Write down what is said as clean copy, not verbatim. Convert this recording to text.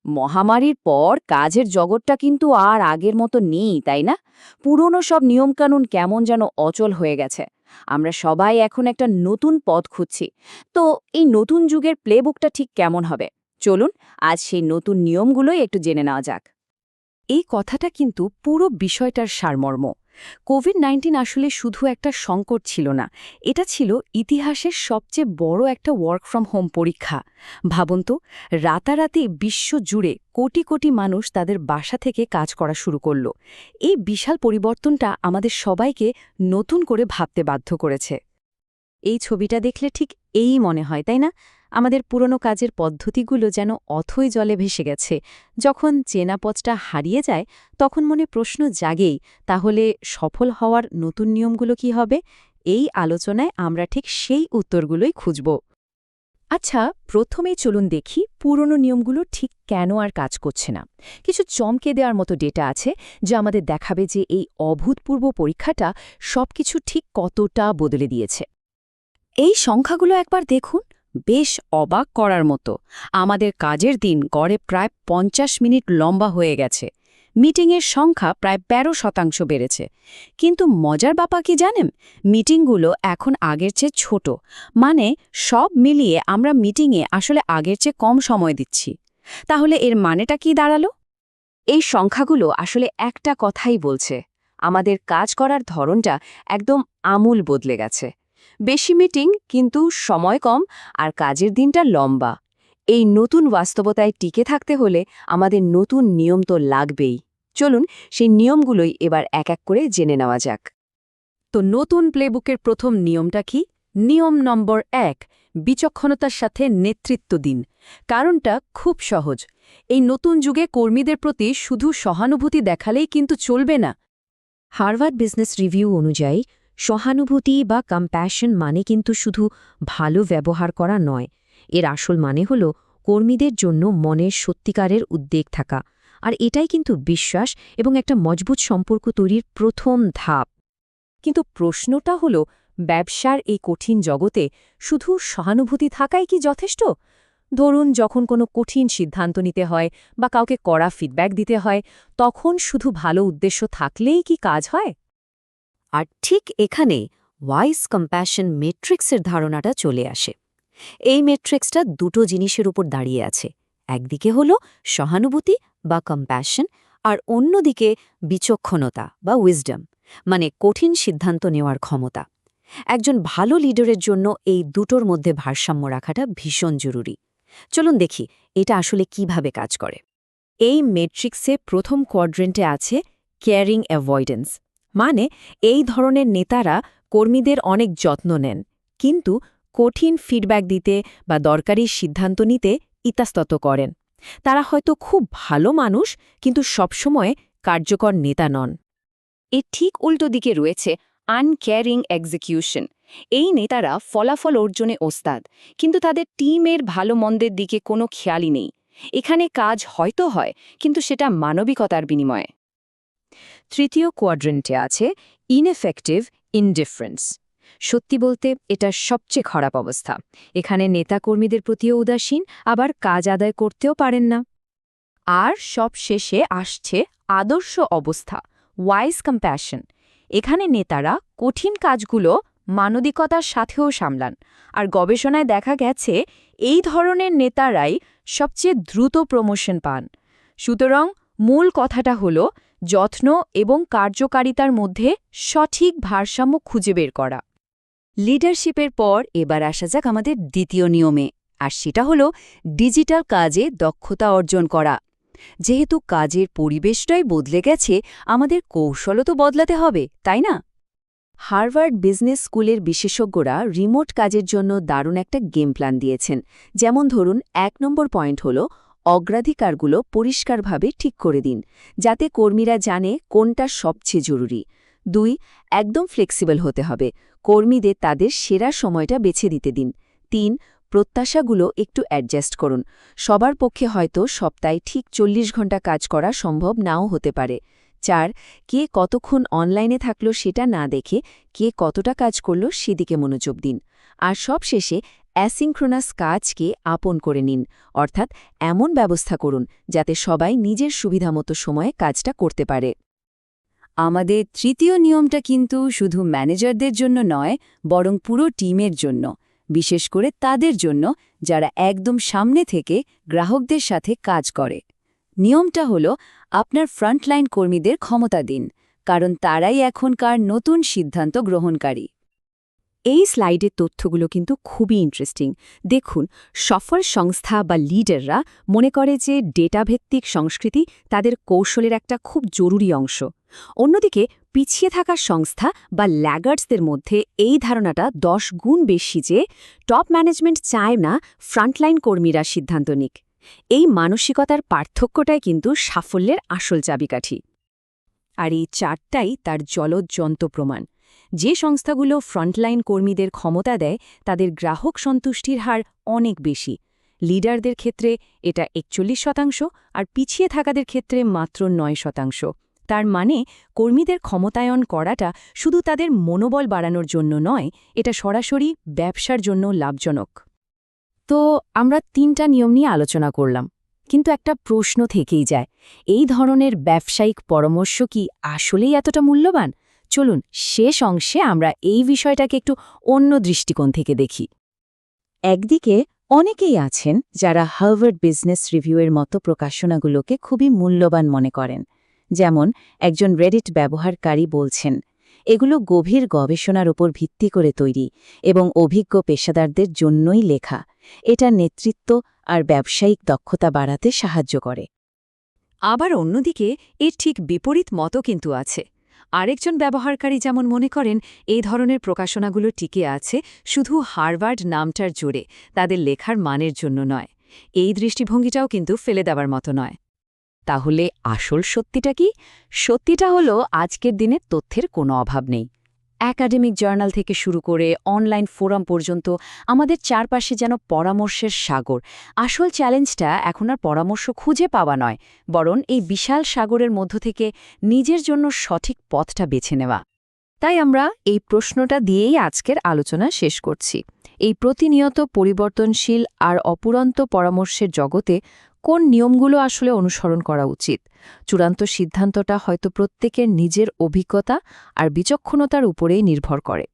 মহামারীর পর কাজের জগৎটা কিন্তু আর আগের মতো নেই, তাই না? পুরনো সব নিয়মকানুন কেমন যেন অচল হয়ে গেছে। আমরা সবাই এখন একটা নতুন পথ খুঁজছি। তো এই নতুন যুগের প্লেবুকটা ঠিক কেমন হবে? চলুন আজ সেই নতুন নিয়মগুলোই একটু জেনে নেওয়া যাক। এই কথাটা কিন্তু পুরো বিষয়টার সারমর্ম। কোভিড-19 আসলে শুধু একটা সংকট ছিল না, এটা ছিল ইতিহাসের সবচেয়ে বড় একটা ওয়ার্ক ফ্রম হোম পরীক্ষা। ভাবুন তো, রাতারাতি বিশ্ব জুড়ে কোটি কোটি মানুষ তাদের বাসা থেকে কাজ করা শুরু করল। এই বিশাল পরিবর্তনটা আমাদের সবাইকে নতুন করে ভাবতে বাধ্য করেছে। এই ছবিটা দেখলে ঠিক এই মনে হয়, তাই না? আমাদের পুরনো কাজের পদ্ধতিগুলো যেন অথই জলে ভেসে গেছে। যখন চেনা পথটা হারিয়ে যায়, তখন মনে প্রশ্ন জাগেই, তাহলে সফল হওয়ার নতুন নিয়মগুলো কি হবে? এই আলোচনায় আমরা ঠিক সেই উত্তরগুলোই খুঁজব। আচ্ছা, প্রথমেই চলুন দেখি পুরনো নিয়মগুলো ঠিক কেন আর কাজ করছে না। কিছু চমকে দেওয়ার মতো ডেটা আছে, যা আমাদের দেখাবে যে এই অভূতপূর্ব পরীক্ষাটা সবকিছু ঠিক কতটা বদলে দিয়েছে। এই সংখ্যাগুলো একবার দেখুন, বেশ অবাক করার মতো। আমাদের কাজের দিন গড়ে প্রায় ৫০ মিনিট লম্বা হয়ে গেছে। মিটিংয়ের সংখ্যা প্রায় ১৩% বেড়েছে। কিন্তু মজার ব্যাপার কি জানেন? মিটিংগুলো এখন আগের চেয়ে ছোট। মানে সব মিলিয়ে আমরা মিটিংয়ে আসলে আগের চেয়ে কম সময় দিচ্ছি। তাহলে এর মানেটা কি দাঁড়ালো? এই সংখ্যাগুলো আসলে একটা কথাই বলছে, আমাদের কাজ করার ধরনটা একদম আমূল বদলে গেছে। বেশি মিটিং কিন্তু সময় কম, আর কাজের দিনটা লম্বা। এই নতুন বাস্তবতায় টিকে থাকতে হলে আমাদের নতুন নিয়ম তো লাগবেই। চলুন সেই নিয়মগুলোই এবার এক এক করে জেনে নেওয়া যাক। তো নতুন প্লেবুকের প্রথম নিয়মটা কি? নিয়ম নম্বর ১, বিচক্ষণতার সাথে নেতৃত্ব দিন। কারণটা খুব সহজ। এই নতুন যুগে কর্মীদের প্রতি শুধু সহানুভূতি দেখালেই কিন্তু চলবে না। হার্ভার্ড বিজনেস রিভিউ অনুযায়ী সহানুভূতি বা কম্প্যাশন মানে কিন্তু শুধু ভালো ব্যবহার করা নয়। এর আসল মানে হল কর্মীদের জন্য মনের সত্যিকারের উদ্বেগ থাকা। আর এটাই কিন্তু বিশ্বাস এবং একটা মজবুত সম্পর্ক তৈরির প্রথম ধাপ। কিন্তু প্রশ্নটা হল, ব্যবসার এই কঠিন জগতে শুধু সহানুভূতি থাকাই কি যথেষ্ট? ধরুন, যখন কোনো কঠিন সিদ্ধান্ত নিতে হয় বা কাউকে কড়া ফিডব্যাক দিতে হয়, তখন শুধু ভালো উদ্দেশ্য থাকলেই কি কাজ হয়? আর ঠিক এখানে ওয়াইজ কম্প্যাশন মেট্রিক্সের ধারণাটা চলে আসে। এই মেট্রিক্সটা দুটো জিনিসের উপর দাঁড়িয়ে আছে। একদিকে হল সহানুভূতি বা কম্প্যাশন, আর অন্যদিকে বিচক্ষণতা বা উইজডম, মানে কঠিন সিদ্ধান্ত নেওয়ার ক্ষমতা। একজন ভালো লিডারের জন্য এই দুটোর মধ্যে ভারসাম্য রাখাটা ভীষণ জরুরি। চলুন দেখি এটা আসলে কিভাবে কাজ করে। এই মেট্রিক্সে প্রথম কোয়াড্রেন্টে আছে কেয়ারিং অ্যাভয়েডেন্স, মানে এই ধরনের নেতারা কর্মীদের অনেক যত্ন নেন, কিন্তু কঠিন ফিডব্যাক দিতে বা দরকারি সিদ্ধান্ত নিতে ইতস্তত করেন। তারা হয়তো খুব ভালো মানুষ, কিন্তু সবসময় কার্যকর নেতা নন। এর ঠিক উল্টো দিকে রয়েছে আনকেয়ারিং এক্সিকিউশন। এই নেতারা ফলাফল অর্জনে ওস্তাদ, কিন্তু তাদের টিমের ভালো মন্দের দিকে কোনো খেয়ালই নেই। এখানে কাজ হয়তো হয়, কিন্তু সেটা মানবিকতার বিনিময়ে। তৃতীয় কোয়াড্রেন্টে আছে ইনএফেক্টিভ ইনডিফারেন্স। সত্যি বলতে এটা সবচেয়ে খারাপ অবস্থা। এখানে নেতাকর্মীদের প্রতিও উদাসীন, আবার কাজ আদায় করতেও পারেন না। আর সব শেষে আসছে আদর্শ অবস্থা, ওয়াইজ কম্প্যাশন। এখানে নেতারা কঠিন কাজগুলো মানবিকতার সাথেও সামলান। আর গবেষণায় দেখা গেছে এই ধরনের নেতারাই সবচেয়ে দ্রুত প্রমোশন পান। সুতরাং মূল কথাটা হল যত্ন এবং কার্যকারিতার মধ্যে সঠিক ভারসাম্য খুঁজে বের করা। লিডারশিপের পর এবার আসা যাক আমাদের দ্বিতীয় নিয়মে, আর সেটা হল ডিজিটাল কাজে দক্ষতা অর্জন করা। যেহেতু কাজের পরিবেশটাই বদলে গেছে, আমাদের কৌশলও তো বদলাতে হবে, তাই না? হার্ভার্ড বিজনেস স্কুলের বিশেষজ্ঞরা রিমোট কাজের জন্য দারুণ একটা গেম প্ল্যান দিয়েছেন। যেমন ধরুন, ১ নম্বর পয়েন্ট হল অগ্রাধিকারগুলো পরিষ্কারভাবে ঠিক করে দিন, যাতে কর্মীরা জানে কোনটা সবচেয়ে জরুরি। ২. একদম ফ্লেক্সিবল হতে হবে, কর্মীদের তাদের সেরা সময়টা বেছে দিতে দিন। ৩. প্রত্যাশাগুলো একটু অ্যাডজাস্ট করুন। সবার পক্ষে হয়তো সপ্তাহে ঠিক ৪০ ঘন্টা কাজ করা সম্ভব নাও হতে পারে। ৪. কে কতক্ষণ অনলাইনে থাকলো সেটা না দেখে কে কতটা কাজ করল সেদিকে মনোযোগ দিন। আর সবশেষে অ্যাসিঙ্ক্রোনাস কাজকে আপন করে নিন, অর্থাৎ এমন ব্যবস্থা করুন যাতে সবাই নিজের সুবিধামতো সময়ে কাজটা করতে পারে। আমাদের তৃতীয় নিয়মটা কিন্তু শুধু ম্যানেজারদের জন্য নয়, বরং পুরো টিমের জন্য, বিশেষ করে তাদের জন্য যারা একদম সামনে থেকে গ্রাহকদের সাথে কাজ করে। নিয়মটা হলো আপনার ফ্রন্টলাইন কর্মীদের ক্ষমতা দিন, কারণ তারাই এখনকার নতুন সিদ্ধান্ত গ্রহণকারী। এই স্লাইডের তথ্যগুলো কিন্তু খুবই ইন্টারেস্টিং। দেখুন, সফল সংস্থা বা লিডাররা মনে করে যে ডেটাভিত্তিক সংস্কৃতি তাদের কৌশলের একটা খুব জরুরি অংশ। অন্যদিকে পিছিয়ে থাকা সংস্থা বা ল্যাগার্সদের মধ্যে এই ধারণাটা 10 গুণ বেশি যে টপ ম্যানেজমেন্ট চায় না ফ্রন্টলাইন কর্মীরা সিদ্ধান্ত নিক। এই মানসিকতার পার্থক্যটাই কিন্তু সাফল্যের আসল চাবিকাঠি। আর এই চারটাই তার জ্বলজ্জন্ত প্রমাণ। যে সংস্থাগুলো ফ্রন্টলাইন কর্মীদের ক্ষমতা দেয় তাদের গ্রাহক সন্তুষ্টির হার অনেক বেশি। লিডারদের ক্ষেত্রে এটা 41%, আর পিছিয়ে থাকাদের ক্ষেত্রে মাত্র 9%। তার মানে কর্মীদের ক্ষমতায়ন করাটা শুধু তাদের মনোবল বাড়ানোর জন্য নয়, এটা সরাসরি ব্যবসার জন্য লাভজনক। তো আমরা 3টা নিয়ম নিয়ে আলোচনা করলাম, কিন্তু একটা প্রশ্ন থেকেই যায়, এই ধরনের ব্যবসায়িক পরামর্শ কি আসলেই এতটা মূল্যবান? চলুন শেষ অংশে আমরা এই বিষয়টাকে একটু অন্য দৃষ্টিকোণ থেকে দেখি। একদিকে অনেকেই আছেন যারা হার্ভার্ড বিজনেস রিভিউয়ের মতো প্রকাশনাগুলোকে খুবই মূল্যবান মনে করেন। যেমন একজন রেডিট ব্যবহারকারী বলছেন, এগুলো গভীর গবেষণার উপর ভিত্তি করে তৈরি এবং অভিজ্ঞ পেশাদারদের জন্যই লেখা। এটা নেতৃত্ব আর ব্যবসায়িক দক্ষতা বাড়াতে সাহায্য করে। আবার অন্যদিকে এর ঠিক বিপরীত মতও কিন্তু আছে। আরেকজন ব্যবহারকারী যেমন মনে করেন এই ধরনের প্রকাশনাগুলো টিকে আছে শুধু হার্ভার্ড নামটার জোরে, তাদের লেখার মানের জন্য নয়। এই দৃষ্টিভঙ্গিটাও কিন্তু ফেলে দেওয়ার মতো নয়। তাহলে আসল সত্যিটা কি? সত্যিটা হলো আজকের দিনে তথ্যের কোনো অভাব নেই। একাডেমিক জার্নাল থেকে শুরু করে অনলাইন ফোরাম পর্যন্ত আমাদের চারপাশে যেন পরামর্শের সাগর। আসল চ্যালেঞ্জটা এখন আর পরামর্শ খুঁজে পাওয়া নয়, বরং এই বিশাল সাগরের মধ্য থেকে নিজের জন্য সঠিক পথটা বেছে নেওয়া। তাই আমরা এই প্রশ্নটা দিয়েই আজকের আলোচনা শেষ করছি। এই প্রতিনিয়ত পরিবর্তনশীল আর অপুরন্ত পরামর্শের জগতে কোন নিয়মগুলো আসলে অনুসরণ করা উচিত? চূড়ান্ত সিদ্ধান্তটা হয়তো প্রত্যেকের নিজের অভিজ্ঞতা আর বিচক্ষণতার উপরেই নির্ভর করে।